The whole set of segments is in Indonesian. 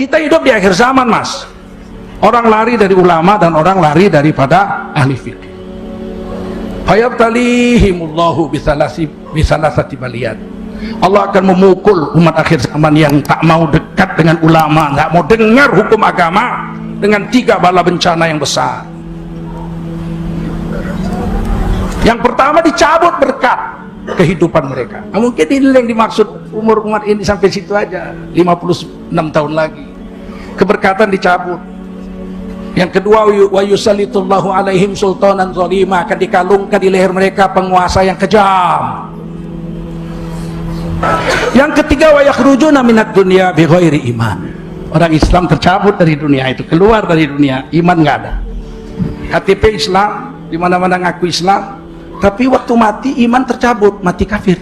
Kita hidup di akhir zaman, Mas. Orang lari dari ulama dan orang lari daripada ahli fikih. Fayabtalihimullahu bisalasati baliyat. Allah akan memukul umat akhir zaman yang tak mau dekat dengan ulama, nggak mau dengar hukum agama, dengan 3 bala bencana yang besar. Yang pertama, dicabut berkat kehidupan mereka. Nah, mungkin ini yang dimaksud umur umat ini sampai situ aja, 56 tahun lagi. Keberkatan dicabut. Yang kedua, wa yusallitullahu alaihim sultanan zalima, akan dikalungkan di leher mereka penguasa yang kejam. Yang ketiga, wa yakhrujuna minad dunya bighairi iman. Orang Islam tercabut dari dunia itu, keluar dari dunia, iman nggak ada. KTP Islam, di mana-mana ngaku Islam, tapi waktu mati iman tercabut, mati kafir.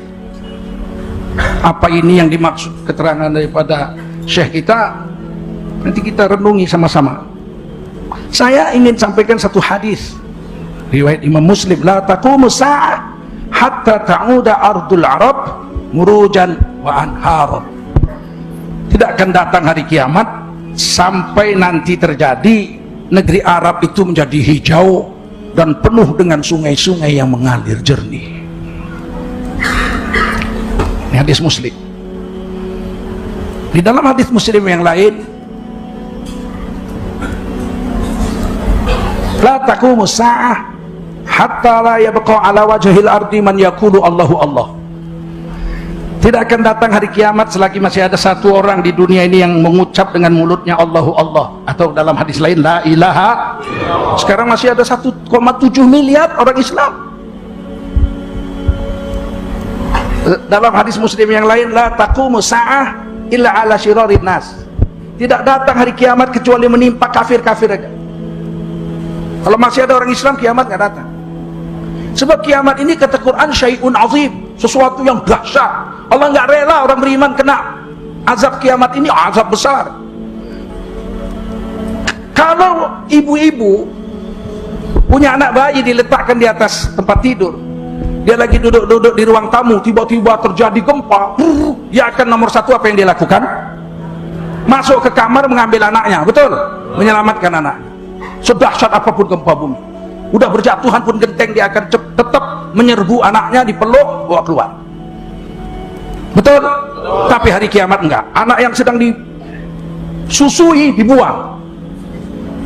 Apa ini yang dimaksud keterangan daripada syekh kita? Nanti kita renungi sama-sama. Saya ingin sampaikan satu hadis riwayat Imam Muslim, la taqumu sa'ah hatta ta'uda ardul arab murujan wa anhar. Tidak akan datang hari kiamat sampai nanti terjadi negeri Arab itu menjadi hijau dan penuh dengan sungai-sungai yang mengalir jernih. Ini hadis Muslim. Di dalam hadis Muslim yang lain, la taqumu sa'ah hatta la yabqa ala wajhil ardi man yaqulu Allahu Allah. Tidak akan datang hari kiamat selagi masih ada satu orang di dunia ini yang mengucap dengan mulutnya Allahu Allah, atau dalam hadis lain la ilaha. Sekarang masih ada 1,7 miliar orang Islam. Dalam hadis Muslim yang lain, la taqumu sa'ah illa ala syirarin nas. Tidak datang hari kiamat kecuali menimpa kafir-kafir aja. Kalau masih ada orang Islam, kiamat nggak datang. Sebab kiamat ini kata Quran syai'un azim, sesuatu yang dahsyat. Allah nggak rela orang beriman kena azab kiamat ini, azab besar. Kalau ibu-ibu punya anak bayi diletakkan di atas tempat tidur, dia lagi duduk-duduk di ruang tamu, tiba-tiba terjadi gempa, dia akan nomor satu apa yang dia lakukan? Masuk ke kamar mengambil anaknya, betul? Menyelamatkan anaknya. Sedahsyat apapun gempa bumi, udah berjatuhan pun genteng, dia akan tetap menyerbu anaknya, dipeluk, bawa keluar. Betul? Tapi hari kiamat enggak. Anak yang sedang disusui dibuang.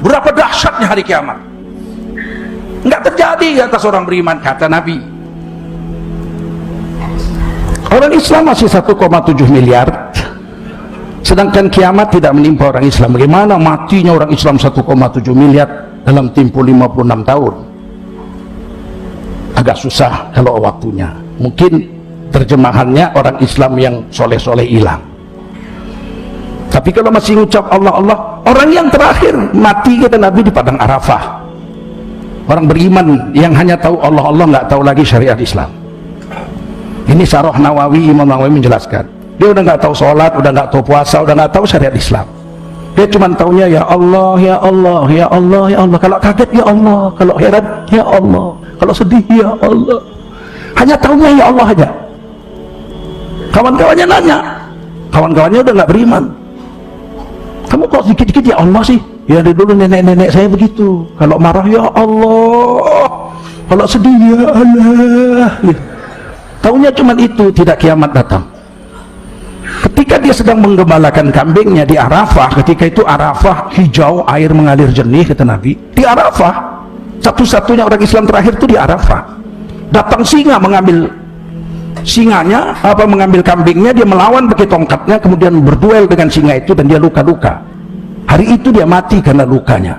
Berapa dahsyatnya hari kiamat. Enggak terjadi di atas orang beriman, kata Nabi. Orang Islam masih 1,7 miliar, sedangkan kiamat tidak menimpa orang Islam. Bagaimana matinya orang Islam 1,7 miliar dalam tempo 56 tahun? Agak susah kalau waktunya. Mungkin terjemahannya orang Islam yang soleh-soleh hilang. Tapi kalau masih ngucap Allah Allah, orang yang terakhir mati kata Nabi di padang Arafah. Orang beriman yang hanya tahu Allah Allah, nggak tahu lagi syariat Islam. Ini Syarah Nawawi, Imam Nawawi menjelaskan. Dia udah nggak tahu sholat, udah nggak tahu puasa, udah nggak tahu syariat Islam. Dia cuma taunya ya Allah, ya Allah, ya Allah, ya Allah. Kalau kaget ya Allah, kalau heran ya Allah, kalau sedih ya Allah. Hanya taunya ya Allah aja. Kawan-kawannya nanya, kawan-kawannya udah nggak beriman. Kamu kok dikit-dikit ya Allah sih? Ya dari dulu nenek-nenek saya begitu. Kalau marah ya Allah, kalau sedih ya Allah. Taunya cuma itu, tidak kiamat datang. Ketika dia sedang menggembalakan kambingnya di Arafah, ketika itu Arafah hijau, air mengalir jernih, kata Nabi. Di Arafah, satu-satunya orang Islam terakhir itu di Arafah. Datang singa mengambil singanya, mengambil kambingnya, dia melawan pakai tongkatnya, kemudian berduel dengan singa itu dan dia luka-luka. Hari itu dia mati karena lukanya.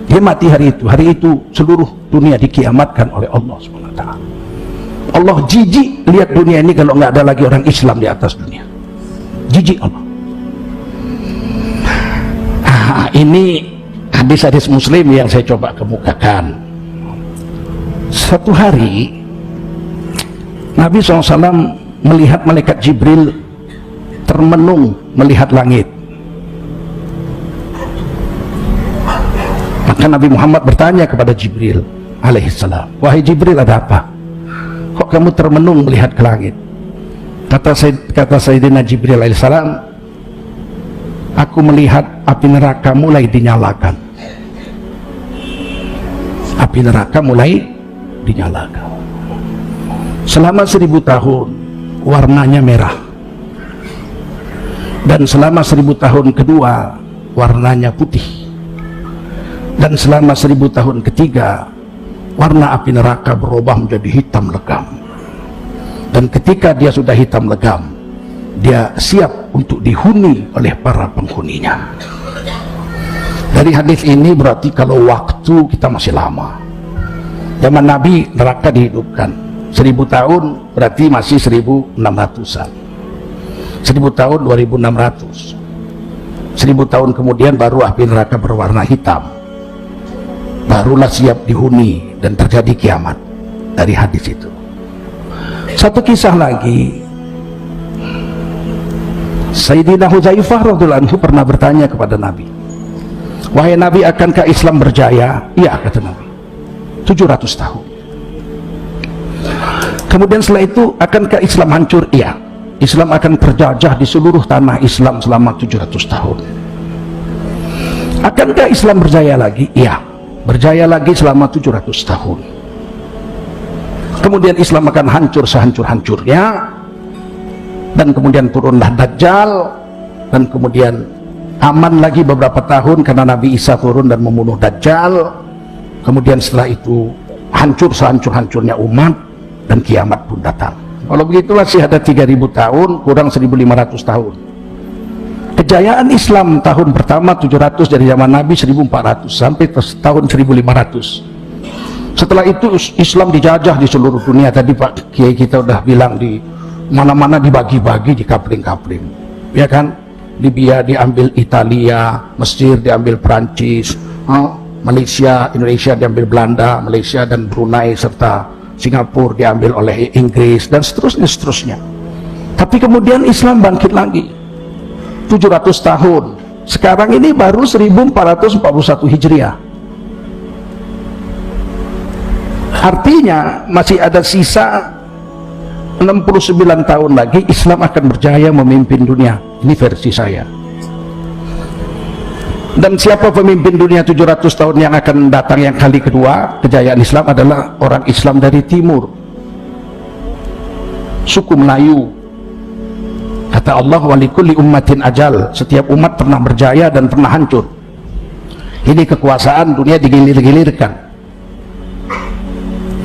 Dia mati hari itu. Hari itu seluruh dunia dikiamatkan oleh Allah SWT. Allah jijik lihat dunia ini kalau nggak ada lagi orang Islam di atas dunia. Jijik Allah. Ini hadis-hadis Muslim yang saya coba kemukakan. Satu hari Nabi SAW melihat malaikat Jibril termenung melihat langit. Maka Nabi Muhammad bertanya kepada Jibril alaihissalam, wahai Jibril, ada apa? Kok kamu termenung melihat ke langit? Kata Sayyidina Jibril alaihissalam, aku melihat api neraka mulai dinyalakan. Api neraka mulai dinyalakan. Selama 1000 tahun warnanya merah, dan selama 1000 tahun kedua warnanya putih, dan selama 1000 tahun ketiga warna api neraka berubah menjadi hitam legam. Dan ketika dia sudah hitam legam, dia siap untuk dihuni oleh para penghuninya. Dari hadis ini berarti kalau waktu kita masih lama. Zaman Nabi neraka dihidupkan 1000 tahun, berarti masih 1600-an. 1000 tahun 2600. 1000 tahun kemudian baru api neraka berwarna hitam, barulah siap dihuni dan terjadi kiamat. Dari hadis itu. Satu kisah lagi, Sayyidina Hudzaifah radhiyallahu anhu pernah bertanya kepada Nabi, wahai Nabi, akankah Islam berjaya? Iya, kata Nabi, 700 tahun. Kemudian setelah itu, akankah Islam hancur? Iya, Islam akan terjajah di seluruh tanah Islam selama 700 tahun. Akankah Islam berjaya lagi? Iya, berjaya lagi selama 700 tahun. Kemudian Islam akan hancur sehancur-hancurnya, dan kemudian turunlah Dajjal, dan kemudian aman lagi beberapa tahun karena Nabi Isa turun dan membunuh Dajjal. Kemudian setelah itu hancur sehancur-hancurnya umat, dan kiamat pun datang. Kalau begitu masih ada 3000 tahun kurang 1500 tahun. Kejayaan Islam tahun pertama 700 dari zaman Nabi 1400 sampai tahun 1500. Setelah itu Islam dijajah di seluruh dunia. Tadi Pak Kiai kita udah bilang, di mana-mana dibagi-bagi, di kapling-kapling, ya kan? Libya diambil Italia, Mesir diambil Prancis, Malaysia, Indonesia diambil Belanda, Malaysia dan Brunei serta Singapura diambil oleh Inggris, dan seterusnya. Tapi kemudian Islam bangkit lagi 700 tahun. Sekarang ini baru 1441 Hijriah. Artinya masih ada sisa 69 tahun lagi Islam akan berjaya memimpin dunia. Ini versi saya. Dan siapa pemimpin dunia 700 tahun yang akan datang yang kali kedua kejayaan Islam adalah orang Islam dari timur, suku Melayu. Kata Allah, walikulli ummatin ajal, setiap umat pernah berjaya dan pernah hancur. Ini kekuasaan dunia digilir-gilirkan.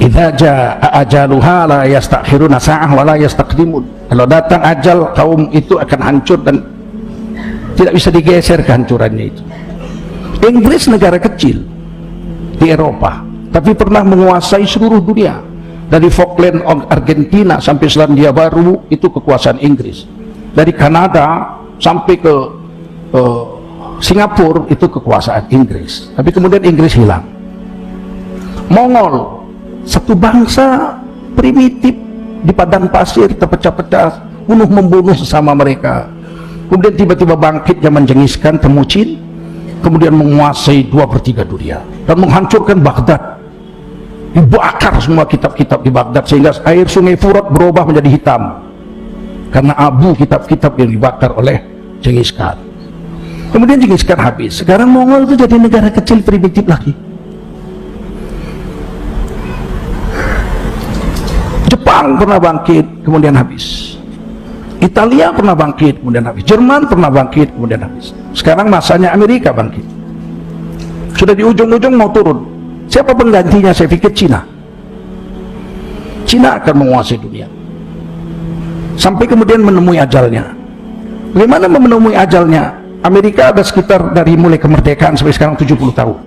Idza jaa ajaluha la yastakhiruna sa'ah wa la yastaqdimun. Kalau datang ajal kaum itu akan hancur dan tidak bisa digeser kehancurannya itu. Inggris negara kecil di Eropa, tapi pernah menguasai seluruh dunia. Dari Falkland Argentina sampai Selandia Baru itu kekuasaan Inggris. Dari Kanada sampai ke Singapura itu kekuasaan Inggris. Tapi kemudian Inggris hilang. Mongol, satu bangsa primitif di padang pasir, terpecah-pecah, bunuh-membunuh sesama mereka. Kemudian tiba-tiba bangkit zaman Genghis Khan, Temucin, kemudian menguasai 2/3 dunia dan menghancurkan Baghdad. Dibakar semua kitab-kitab di Baghdad sehingga air sungai Furat berubah menjadi hitam karena abu kitab-kitab yang dibakar oleh Genghis Khan. Kemudian Genghis Khan habis. Sekarang Mongol itu jadi negara kecil primitif lagi. Jepang pernah bangkit kemudian habis. Italia pernah bangkit kemudian habis. Jerman pernah bangkit kemudian habis. Sekarang masanya Amerika bangkit. Sudah di ujung-ujung mau turun. Siapa penggantinya? Saya pikir Cina. Cina akan menguasai dunia sampai kemudian menemui ajalnya. Bagaimana menemui ajalnya? Amerika ada sekitar dari mulai kemerdekaan sampai sekarang 70 tahun.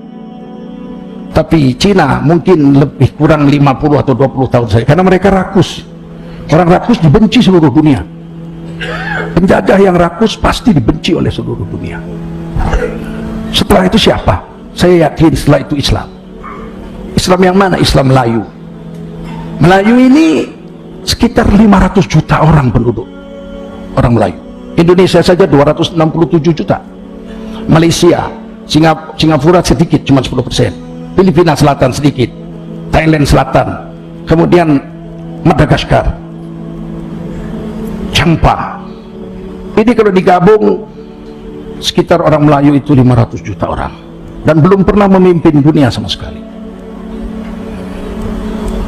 Tapi Cina mungkin lebih kurang 50 atau 20 tahun saja, karena mereka rakus. Orang rakus dibenci seluruh dunia. Penjajah yang rakus pasti dibenci oleh seluruh dunia. Setelah itu siapa? Saya yakin setelah itu Islam. Islam yang mana? Islam Melayu. Melayu ini sekitar 500 juta orang penduduk, orang Melayu. Indonesia saja 267 juta. Malaysia, Singapura sedikit, cuma 10%. Filipina Selatan sedikit, Thailand Selatan, kemudian Madagaskar, Champa. Ini kalau digabung sekitar orang Melayu itu 500 juta orang dan belum pernah memimpin dunia sama sekali.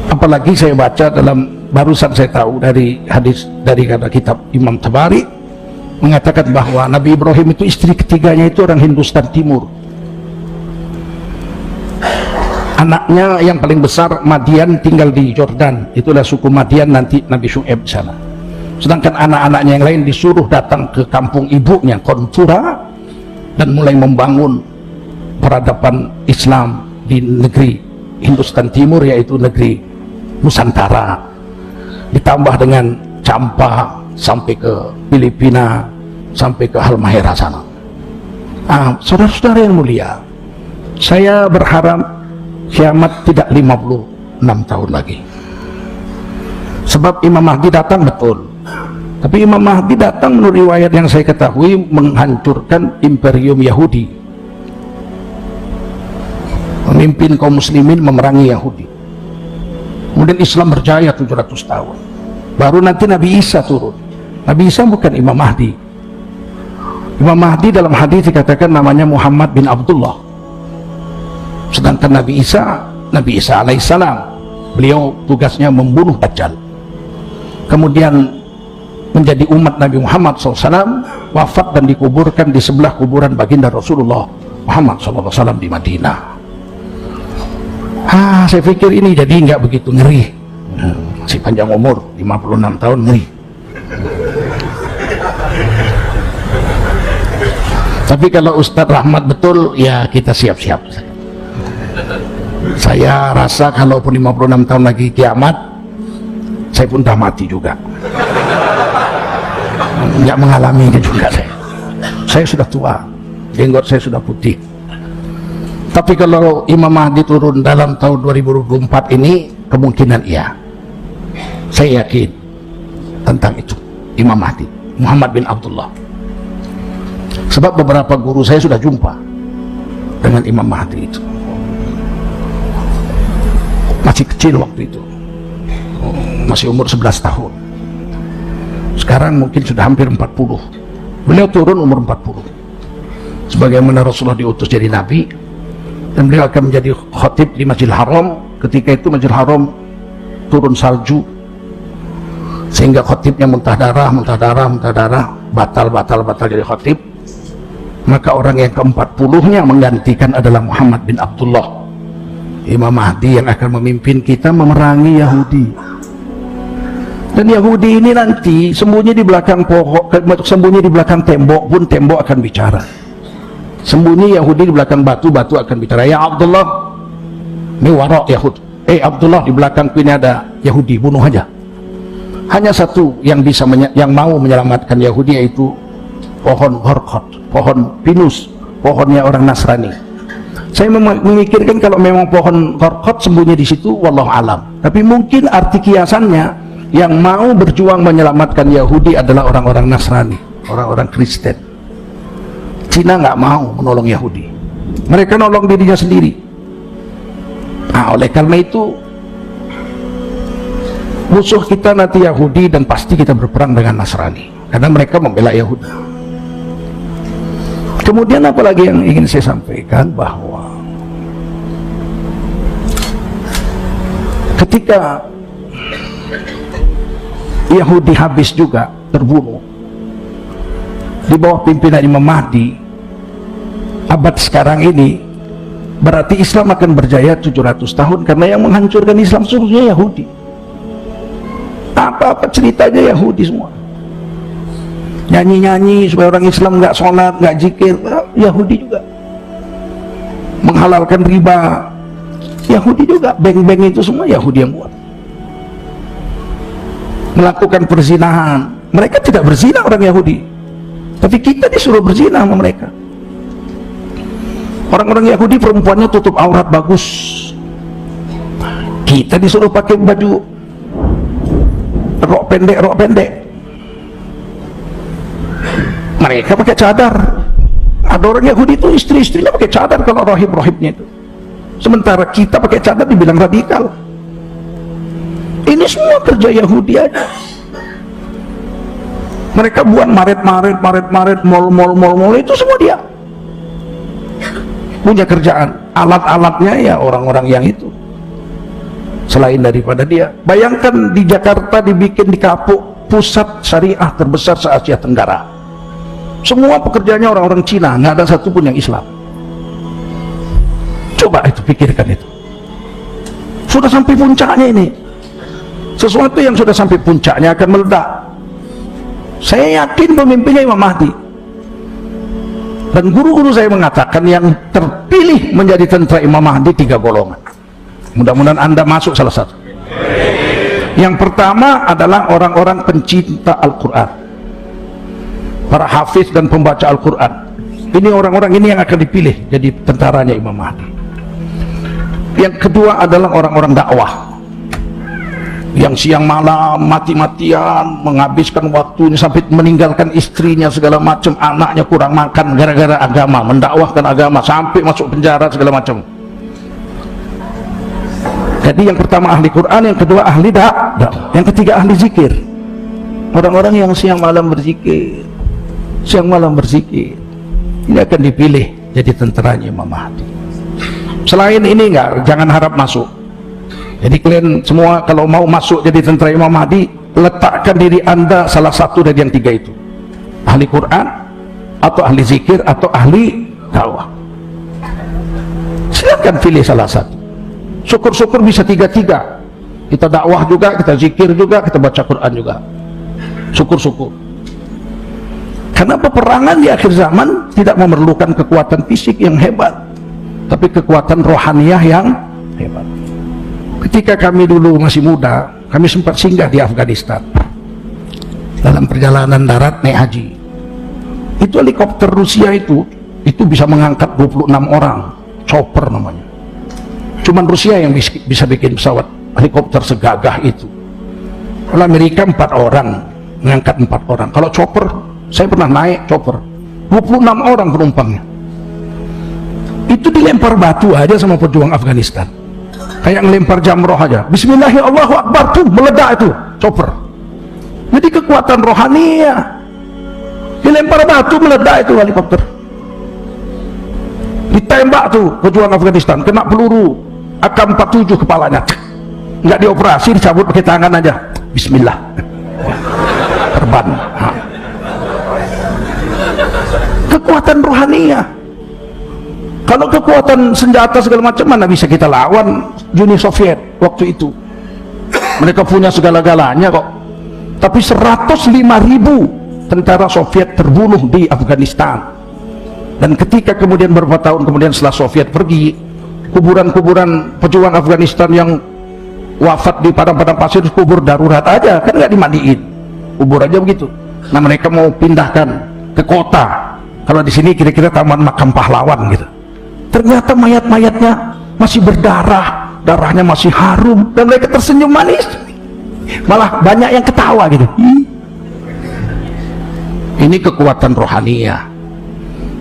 Apalagi saya baca barusan saya tahu dari hadis dari kitab Imam Tabari mengatakan bahwa Nabi Ibrahim itu istri ketiganya itu orang Hindustan Timur. Anaknya yang paling besar Madian tinggal di Jordan, itulah suku Madian, nanti Nabi Syu'aib di sana. Sedangkan anak-anaknya yang lain disuruh datang ke kampung ibunya Kontura dan mulai membangun peradaban Islam di negeri Hindustan Timur, yaitu negeri Nusantara, ditambah dengan Campa sampai ke Filipina sampai ke Halmahera sana. Saudara-saudara yang mulia, saya berharap kiamat tidak 56 tahun lagi, sebab Imam Mahdi datang betul, tapi Imam Mahdi datang menurut riwayat yang saya ketahui menghancurkan imperium Yahudi, memimpin kaum muslimin memerangi Yahudi. Kemudian Islam berjaya 700 tahun, baru nanti Nabi Isa turun. Nabi Isa bukan Imam Mahdi. Imam Mahdi dalam hadis dikatakan namanya Muhammad bin Abdullah. Sedangkan Nabi Isa alaihissalam, beliau tugasnya membunuh Dajjal, kemudian menjadi umat Nabi Muhammad SAW, wafat dan dikuburkan di sebelah kuburan baginda Rasulullah Muhammad SAW di Madinah. Saya pikir ini jadi nggak begitu ngeri, masih panjang umur 56 tahun, ngeri. Tapi kalau Ustadz Rahmat betul, ya kita siap-siap. Saya rasa kalaupun 56 tahun lagi kiamat, saya pun dah mati juga, nggak mengalami itu juga. Saya sudah tua, jenggot saya sudah putih. Tapi kalau Imam Mahdi turun dalam tahun 2024 ini, kemungkinan iya, saya yakin tentang itu, Imam Mahdi Muhammad bin Abdullah. Sebab beberapa guru saya sudah jumpa dengan Imam Mahdi itu, masih kecil waktu itu, masih umur 11 tahun. Sekarang mungkin sudah hampir 40. Beliau turun umur 40, sebagaimana Rasulullah diutus jadi nabi, dan beliau akan menjadi khatib di Masjidil Haram. Ketika itu Masjidil Haram turun salju, sehingga khatibnya muntah darah, batal jadi khatib. Maka orang yang ke-40-nya menggantikan adalah Muhammad bin Abdullah, Imam Mahdi yang akan memimpin kita memerangi Yahudi. Dan Yahudi ini nanti sembunyi di belakang pohon, sembunyi di belakang tembok pun tembok akan bicara. Sembunyi Yahudi di belakang batu, batu akan bicara. Ya Abdullah, ini warok Yahud. Abdullah, di belakangku ini ada Yahudi, bunuh aja. Hanya satu yang bisa yang mau menyelamatkan Yahudi, yaitu pohon Horkot, pohon pinus, pohonnya orang Nasrani. Saya memikirkan kalau memang pohon Horkot sembunyi di situ, wallahu alam. Tapi mungkin arti kiasannya yang mau berjuang menyelamatkan Yahudi adalah orang-orang Nasrani, orang-orang Kristen. Cina nggak mau menolong Yahudi, mereka nolong dirinya sendiri. Oleh karena itu musuh kita nanti Yahudi, dan pasti kita berperang dengan Nasrani karena mereka membela Yahudi. Kemudian apalagi yang ingin saya sampaikan, bahwa ketika Yahudi habis juga, terbunuh di bawah pimpinan Imam Mahdi abad sekarang ini, berarti Islam akan berjaya 700 tahun, karena yang menghancurkan Islam seluruhnya Yahudi. Apa-apa ceritanya Yahudi semua, nyanyi-nyanyi supaya orang Islam nggak sholat, nggak zikir, Yahudi juga. Menghalalkan riba, Yahudi juga. Bank-bank itu semua Yahudi yang buat. Melakukan perzinahan, mereka tidak berzina orang Yahudi, tapi kita disuruh berzina sama mereka. Orang-orang Yahudi perempuannya tutup aurat bagus, kita disuruh pakai baju rok pendek. Mereka pakai cadar. Ada orang Yahudi itu istri-istrinya pakai cadar kalau rohib-rohibnya itu, sementara kita pakai cadar dibilang radikal. Ini semua kerja Yahudi aja. Mereka buat Maret, mall itu semua dia punya kerjaan. Alat-alatnya ya orang-orang yang itu, selain daripada dia. Bayangkan di Jakarta dibikin di Kapuk pusat syariah terbesar se-Asia Tenggara, semua pekerjaannya orang-orang Cina, nggak ada satupun yang Islam. Coba itu pikirkan, itu sudah sampai puncaknya. Ini sesuatu yang sudah sampai puncaknya akan meledak. Saya yakin pemimpinnya Imam Mahdi, dan guru-guru saya mengatakan yang terpilih menjadi tentara Imam Mahdi 3 golongan. Mudah-mudahan Anda masuk salah satu. Yang pertama adalah orang-orang pencinta Al-Quran, para hafiz dan pembaca Al-Quran. Ini orang-orang ini yang akan dipilih jadi tentaranya Imam Mahdi. Yang kedua adalah orang-orang dakwah, yang siang malam mati-matian menghabiskan waktunya sampai meninggalkan istrinya segala macam, anaknya kurang makan gara-gara agama, mendakwahkan agama sampai masuk penjara segala macam. Jadi yang pertama ahli Quran, yang kedua ahli dakwah, yang ketiga ahli zikir. Orang-orang yang siang malam berzikir, ini akan dipilih jadi tentaranya Imam Mahdi. Selain ini jangan harap masuk. Jadi kalian semua kalau mau masuk jadi tentara Imam Mahdi, letakkan diri Anda salah satu dari yang 3 itu, ahli Quran atau ahli zikir atau ahli dakwah. Silakan pilih salah satu. Syukur-syukur bisa 3-3, kita dakwah juga, kita zikir juga, kita baca Quran juga. Syukur-syukur. Karena peperangan di akhir zaman tidak memerlukan kekuatan fisik yang hebat, tapi kekuatan rohaniyah yang hebat. Ketika kami dulu masih muda, kami sempat singgah di Afghanistan dalam perjalanan darat naik haji. Itu helikopter Rusia itu bisa mengangkat 26 orang, chopper namanya. Cuman Rusia yang bisa bikin pesawat helikopter segagah itu. Kalau Amerika 4 orang mengangkat 4 orang. Kalau chopper, saya pernah naik chopper 26 orang penumpangnya. Itu dilempar batu aja sama pejuang Afghanistan, kayak ngelempar jamroh aja. Bismillahirrahmanirrahim, Allahu Akbar, tuh meledak itu chopper. Jadi kekuatan rohaninya. Dilempar batu meledak itu helikopter. Ditembak tuh pejuang Afghanistan, kena peluru AK-47 kepalanya. Nggak dioperasi, dicabut pakai tangan aja. Bismillah. Terbang. Kekuatan rohaninya. Kalau kekuatan senjata segala macam mana bisa kita lawan Uni Soviet waktu itu. Mereka punya segala-galanya kok. Tapi 105.000 tentara Soviet terbunuh di Afghanistan. Dan ketika kemudian beberapa tahun kemudian setelah Soviet pergi, kuburan-kuburan pejuang Afghanistan yang wafat di padang-padang pasir, kubur darurat aja, kan nggak dimandiin, kubur aja begitu. Nah mereka mau pindahkan ke kota. Kalau di sini kira-kira taman makam pahlawan gitu. Ternyata mayat-mayatnya masih berdarah, darahnya masih harum, dan mereka tersenyum manis. Malah banyak yang ketawa gitu. Ini kekuatan rohaniah.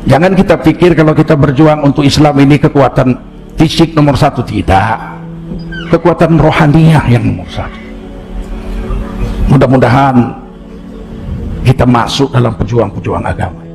Jangan kita pikir kalau kita berjuang untuk Islam ini kekuatan fisik nomor 1, tidak. Kekuatan rohaniah yang nomor 1. Mudah-mudahan kita masuk dalam pejuang-pejuang agama.